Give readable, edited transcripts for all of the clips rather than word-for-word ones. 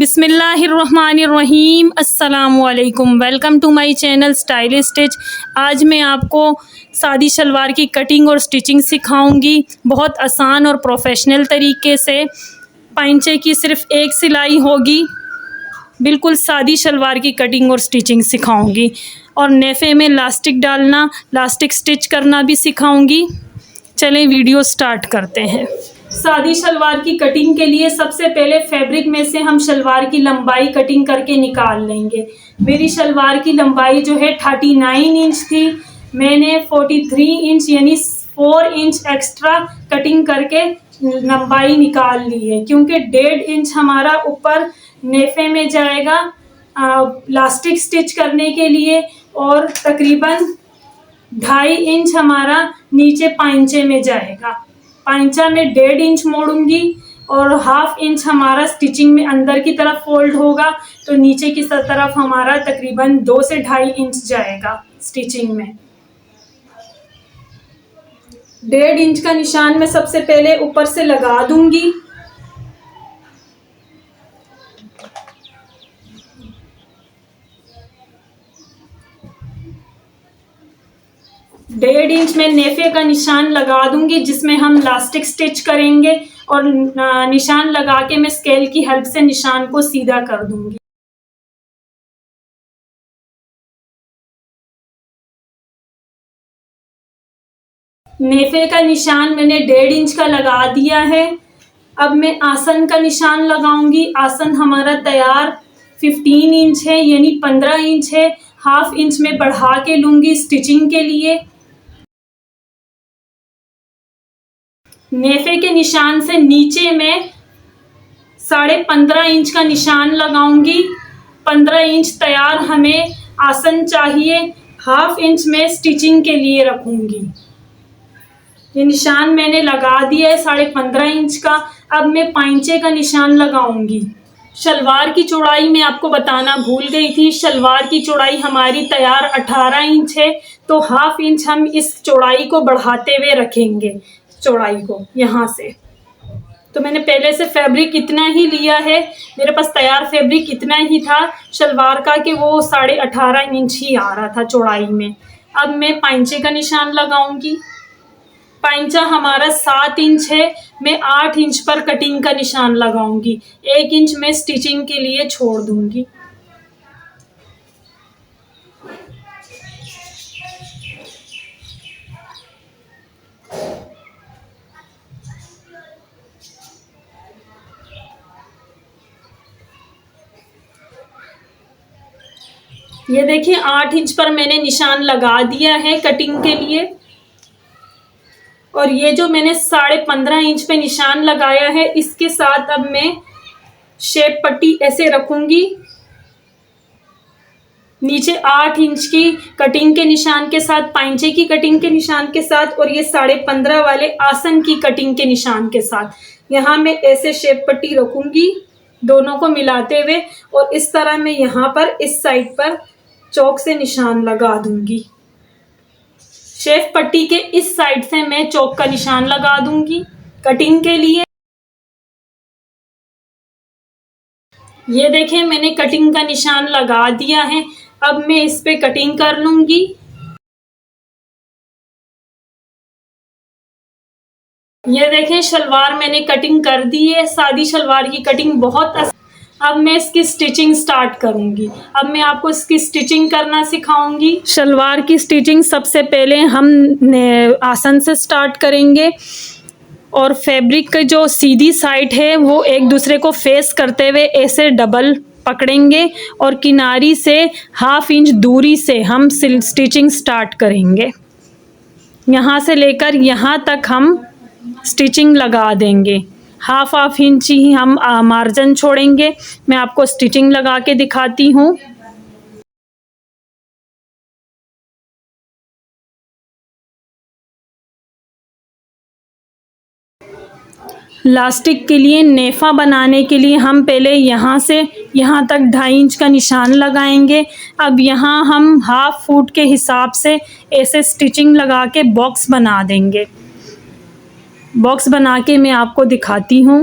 बिस्मिल्लाहिर्रहमानिर्रहीम अस्सलामुअलैकुम। Welcome to my channel stylish stitch. आज मैं आपको सादी शलवार की कटिंग और स्टिचिंग सिखाऊंगी बहुत आसान और प्रोफेशनल तरीके से। पाइंचे की सिर्फ एक सिलाई होगी। बिल्कुल सादी शलवार की कटिंग और स्टिचिंग सिखाऊंगी और नेफे में लास्टिक डालना, लास्टिक स्टिच करना भी सिखाऊंगी। चलें वीडियो स्टार्ट करते हैं। सादी शलवार की कटिंग के लिए सबसे पहले फैब्रिक में से हम शलवार की लंबाई कटिंग करके निकाल लेंगे। मेरी शलवार की लंबाई जो है 39 इंच थी, मैंने 43 इंच यानी 4 इंच एक्स्ट्रा कटिंग करके लंबाई निकाल ली है, क्योंकि 1.5 इंच हमारा ऊपर नेफे में जाएगा लास्टिक स्टिच करने के लिए और तकरीबन 2.5 इंच हमारा नीचे पाइंचे में जाएगा। पाइंचा में 1.5 इंच मोड़ूंगी और 1/2 इंच हमारा स्टिचिंग में अंदर की तरफ फोल्ड होगा, तो नीचे की तरफ हमारा तकरीबन 2 से 2.5 इंच जाएगा स्टिचिंग में। 1.5 इंच का निशान मैं सबसे पहले ऊपर से लगा दूंगी। डेढ़ इंच में नेफे का निशान लगा दूंगी, जिसमें हम लास्टिक स्टिच करेंगे और निशान लगा के मैं स्केल की हेल्प से निशान को सीधा कर दूंगी। नेफे का निशान मैंने 1.5 इंच का लगा दिया है। अब मैं आसन का निशान लगाऊंगी। आसन हमारा तैयार 15 इंच है यानी 15 इंच है। 1/2 इंच में बढ़ा के लूंगी स्टिचिंग के लिए। नेफे के निशान से नीचे मैं 15.5 इंच का निशान लगाऊंगी। 15 इंच तैयार हमें आसन चाहिए। 1/2 इंच में स्टिचिंग के लिए रखूंगी। ये निशान मैंने लगा दिया है 15.5 इंच का। अब मैं पाइंचे का निशान लगाऊंगी। शलवार की चौड़ाई मैं आपको बताना भूल गई थी। शलवार की चौड़ाई हमारी तैयार 18 इंच है, तो 1/2 इंच हम इस चौड़ाई को बढ़ाते हुए रखेंगे। चौड़ाई को यहाँ से, तो मैंने पहले से फैब्रिक इतना ही लिया है, मेरे पास तैयार फैब्रिक इतना ही था शलवार का कि वो 18.5 इंच ही आ रहा था चौड़ाई में। अब मैं पाइंचे का निशान लगाऊंगी। पाइंचा हमारा 7 इंच है, मैं 8 इंच पर कटिंग का निशान लगाऊंगी। 1 इंच में स्टिचिंग के लिए छोड़ दूंगी। ये देखिए 8 इंच पर मैंने निशान लगा दिया है कटिंग के लिए। और ये जो मैंने 15.5 इंच पे निशान लगाया है, इसके साथ अब मैं शेप पट्टी ऐसे रखूंगी। नीचे 8 इंच की कटिंग के निशान के साथ, पाइंचे की कटिंग के निशान के साथ, और ये 15.5 वाले आसन की कटिंग के निशान के साथ यहाँ मैं ऐसे शेप पट्टी रखूंगी दोनों को मिलाते हुए। और इस तरह मैं यहाँ पर इस साइड पर चौक से निशान लगा दूंगी। शेप पट्टी के इस साइड से मैं चौक का निशान लगा दूंगी कटिंग के लिए। ये देखें मैंने कटिंग का निशान लगा दिया है। अब मैं इस पे कटिंग कर लूंगी। ये देखें शलवार मैंने कटिंग कर दी है। सादी शलवार की कटिंग बहुत अब मैं इसकी स्टिचिंग स्टार्ट करूंगी। अब मैं आपको इसकी स्टिचिंग करना सिखाऊंगी। शलवार की स्टिचिंग सबसे पहले हम आसन से स्टार्ट करेंगे और फैब्रिक की जो सीधी साइड है वो एक दूसरे को फेस करते हुए ऐसे डबल पकड़ेंगे और किनारी से 1/2 इंच दूरी से हम स्टिचिंग स्टार्ट करेंगे। यहाँ से लेकर यहाँ तक हम स्टिचिंग लगा देंगे। 1/2 इंच ही हम मार्जिन छोड़ेंगे। मैं आपको स्टिचिंग लगा के दिखाती हूँ। लास्टिक के लिए नेफा बनाने के लिए हम पहले यहाँ से यहाँ तक 2.5 इंच का निशान लगाएंगे। अब यहाँ हम 1/2 फुट के हिसाब से ऐसे स्टिचिंग लगा के बॉक्स बना देंगे। बॉक्स बना के मैं आपको दिखाती हूँ।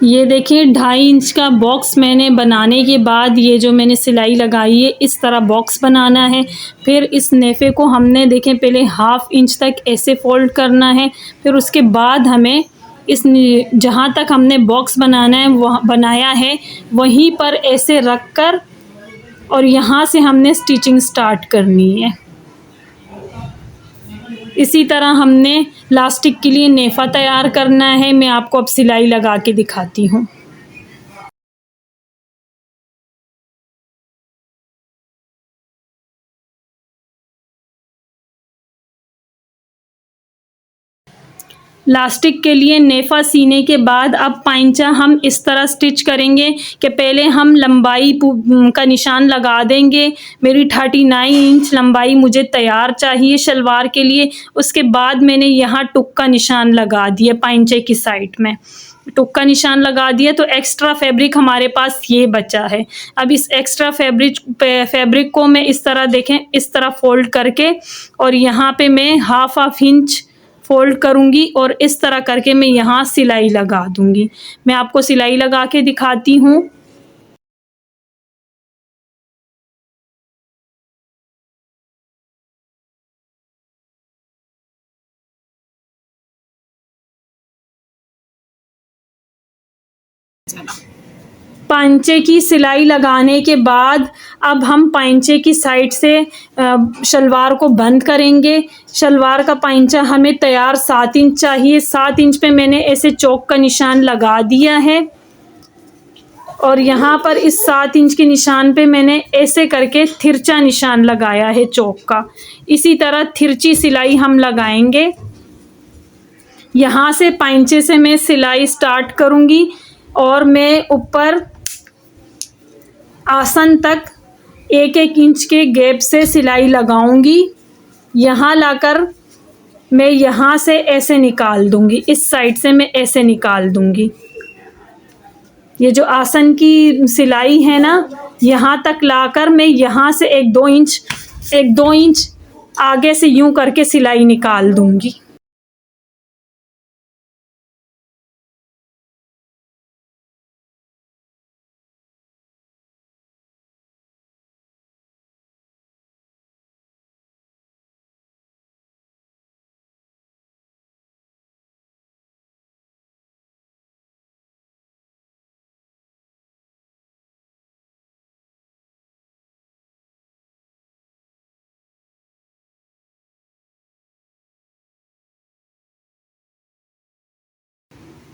ये देखिए 2.5 इंच का बॉक्स मैंने बनाने के बाद ये जो मैंने सिलाई लगाई है इस तरह बॉक्स बनाना है। फिर इस नेफ़े को हमने देखें पहले 1/2 इंच तक ऐसे फ़ोल्ड करना है। फिर उसके बाद हमें इस जहाँ तक हमने बॉक्स बनाना है वहाँ बनाया है वहीं पर ऐसे रख कर और यहाँ से हमने स्टिचिंग स्टार्ट करनी है। इसी तरह हमने लास्टिक के लिए नेफ़ा तैयार करना है। मैं आपको अब सिलाई लगा के दिखाती हूँ। लास्टिक के लिए नेफ़ा सीने के बाद अब पाइंचा हम इस तरह स्टिच करेंगे कि पहले हम लंबाई का निशान लगा देंगे। मेरी 39 इंच लंबाई मुझे तैयार चाहिए शलवार के लिए। उसके बाद मैंने यहाँ टुक का निशान लगा दिया पाइंचे की साइड में। टुक का निशान लगा दिया तो एक्स्ट्रा फैब्रिक हमारे पास ये बचा है। अब इस एक्स्ट्रा फैब्रिक को मैं इस तरह देखें इस तरह फ़ोल्ड करके और यहाँ पे मैं 1/2 इंच फ़ोल्ड करूँगी और इस तरह करके मैं यहाँ सिलाई लगा दूँगी। मैं आपको सिलाई लगा के दिखाती हूँ। पांचे की सिलाई लगाने के बाद अब हम पांचे की साइड से शलवार को बंद करेंगे। शलवार का पांचा हमें तैयार 7 इंच चाहिए। 7 इंच पे मैंने ऐसे चौक का निशान लगा दिया है और यहाँ पर इस 7 इंच के निशान पे मैंने ऐसे करके तिरछा निशान लगाया है चौक का। इसी तरह तिरछी सिलाई हम लगाएंगे। यहाँ से पांचे से मैं सिलाई स्टार्ट करूँगी और मैं ऊपर आसन तक 1-1 इंच के गैप से सिलाई लगाऊंगी। यहाँ लाकर मैं यहाँ से ऐसे निकाल दूंगी। इस साइड से मैं ऐसे निकाल दूंगी। ये जो आसन की सिलाई है ना यहाँ तक लाकर मैं यहाँ से 1-2 इंच आगे से यूं करके सिलाई निकाल दूंगी।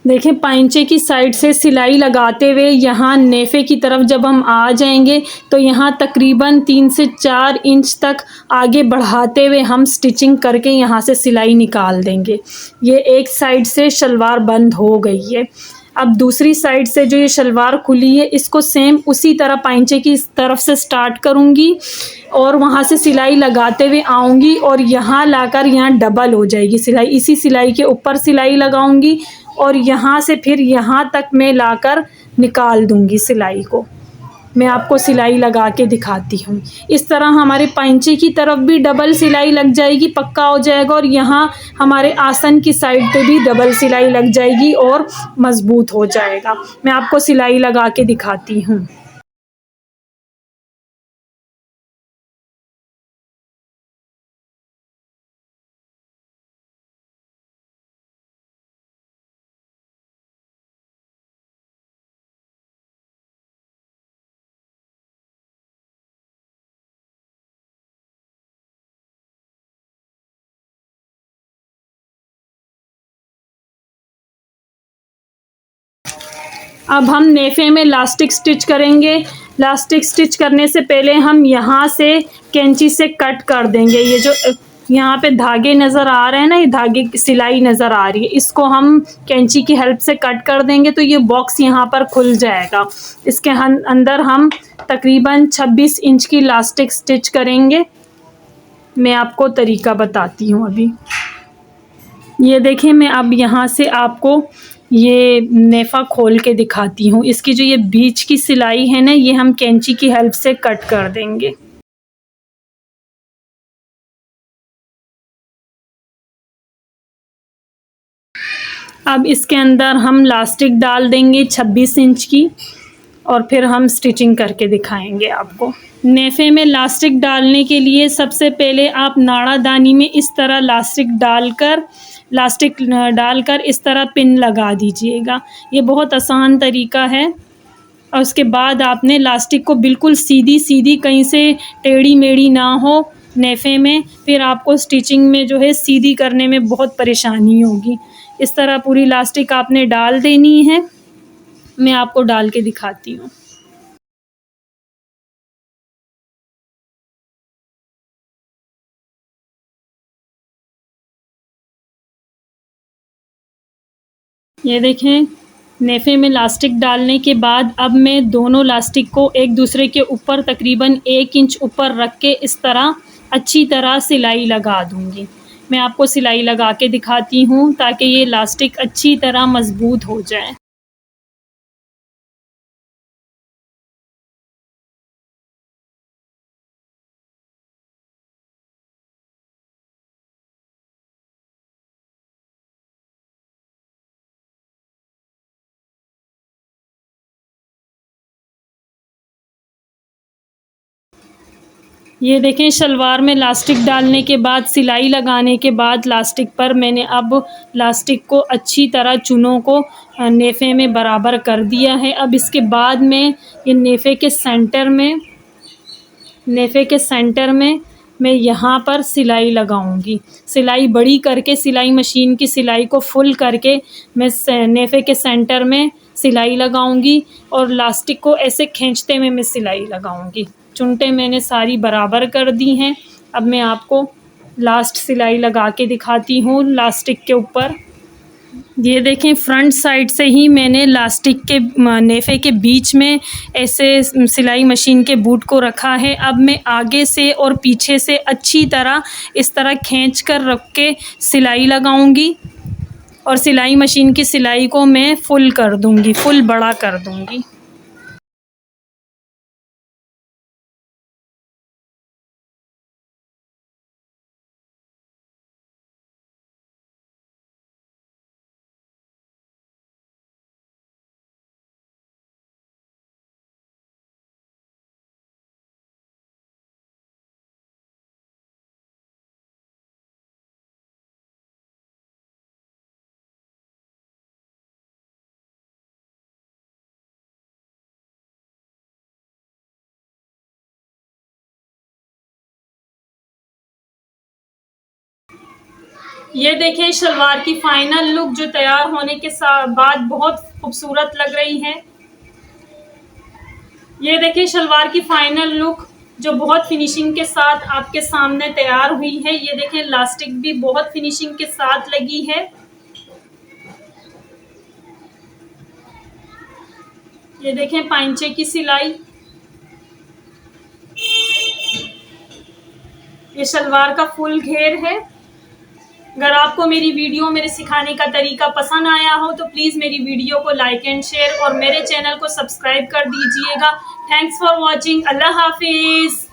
देखिए पाइंचे की साइड से सिलाई लगाते हुए यहाँ नेफ़े की तरफ जब हम आ जाएंगे तो यहाँ तकरीबन 3 से 4 इंच तक आगे बढ़ाते हुए हम स्टिचिंग करके यहाँ से सिलाई निकाल देंगे। ये एक साइड से शलवार बंद हो गई है। अब दूसरी साइड से जो ये शलवार खुली है इसको सेम उसी तरह पाइंचे की तरफ से स्टार्ट करूँगी और वहाँ से सिलाई लगाते हुए आऊँगी और यहाँ लाकर यहाँ डबल हो जाएगी सिलाई। इसी सिलाई के ऊपर सिलाई लगाऊँगी और यहाँ से फिर यहाँ तक मैं लाकर निकाल दूँगी सिलाई को। मैं आपको सिलाई लगा के दिखाती हूँ। इस तरह हमारे पाइंचे की तरफ भी डबल सिलाई लग जाएगी, पक्का हो जाएगा और यहाँ हमारे आसन की साइड पे भी डबल सिलाई लग जाएगी और मज़बूत हो जाएगा। मैं आपको सिलाई लगा के दिखाती हूँ। अब हम नेफ़े में लास्टिक स्टिच करेंगे। लास्टिक स्टिच करने से पहले हम यहाँ से कैंची से कट कर देंगे। ये जो यहाँ पे धागे नज़र आ रहे हैं ना, ये धागे की सिलाई नज़र आ रही है, इसको हम कैंची की हेल्प से कट कर देंगे तो ये बॉक्स यहाँ पर खुल जाएगा। इसके अंदर हम तकरीबन 26 इंच की लास्टिक स्टिच करेंगे। मैं आपको तरीका बताती हूँ अभी। ये देखिए मैं अब यहाँ से आपको ये नेफ़ा खोल के दिखाती हूँ। इसकी जो ये बीच की सिलाई है ना ये हम कैंची की हेल्प से कट कर देंगे। अब इसके अंदर हम लास्टिक डाल देंगे 26 इंच की और फिर हम स्टिचिंग करके दिखाएंगे आपको। नेफे में लास्टिक डालने के लिए सबसे पहले आप नाड़ादानी में इस तरह लास्टिक डालकर इस तरह पिन लगा दीजिएगा। ये बहुत आसान तरीका है। और उसके बाद आपने लास्टिक को बिल्कुल सीधी सीधी, कहीं से टेढ़ी मेढ़ी ना हो नेफे में, फिर आपको स्टिचिंग में जो है सीधी करने में बहुत परेशानी होगी। इस तरह पूरी लास्टिक आपने डाल देनी है। मैं आपको डाल के दिखाती हूँ। ये देखें, नेफे में लास्टिक डालने के बाद अब मैं दोनों लास्टिक को एक दूसरे के ऊपर तकरीबन 1 इंच ऊपर रख के इस तरह अच्छी तरह सिलाई लगा दूंगी। मैं आपको सिलाई लगा के दिखाती हूँ ताकि ये लास्टिक अच्छी तरह मज़बूत हो जाए। ये देखें, शलवार में लास्टिक डालने के बाद, सिलाई लगाने के बाद लास्टिक पर मैंने अब लास्टिक को अच्छी तरह चुनों को नेफे में बराबर कर दिया है। अब इसके बाद में ये नेफे के सेंटर में मैं यहाँ पर सिलाई लगाऊंगी। सिलाई बड़ी करके, सिलाई मशीन की सिलाई को फुल करके मैं नेफे के सेंटर में सिलाई लगाऊंगी और लास्टिक को ऐसे खींचते हुए मैं सिलाई लगाऊंगी। चुनटें मैंने सारी बराबर कर दी हैं। अब मैं आपको लास्ट सिलाई लगा के दिखाती हूँ लास्टिक के ऊपर। ये देखें, फ्रंट साइड से ही मैंने लास्टिक के नेफे के बीच में ऐसे सिलाई मशीन के बूट को रखा है। अब मैं आगे से और पीछे से अच्छी तरह इस तरह खींच कर रख के सिलाई लगाऊंगी और सिलाई मशीन की सिलाई को मैं फुल कर दूंगी, फुल बड़ा कर दूंगी। ये देखें, शलवार की फाइनल लुक जो तैयार होने के बाद बहुत खूबसूरत लग रही है। ये देखें, शलवार की फाइनल लुक जो बहुत फिनिशिंग के साथ आपके सामने तैयार हुई है। ये देखें, लास्टिक भी बहुत फिनिशिंग के साथ लगी है। ये देखें, पांचे की सिलाई। ये शलवार का फुल घेर है। अगर आपको मेरी वीडियो, मेरे सिखाने का तरीका पसंद आया हो तो प्लीज़ मेरी वीडियो को लाइक एंड शेयर और मेरे चैनल को सब्सक्राइब कर दीजिएगा। Thanks for watching. अल्लाह हाफिज़।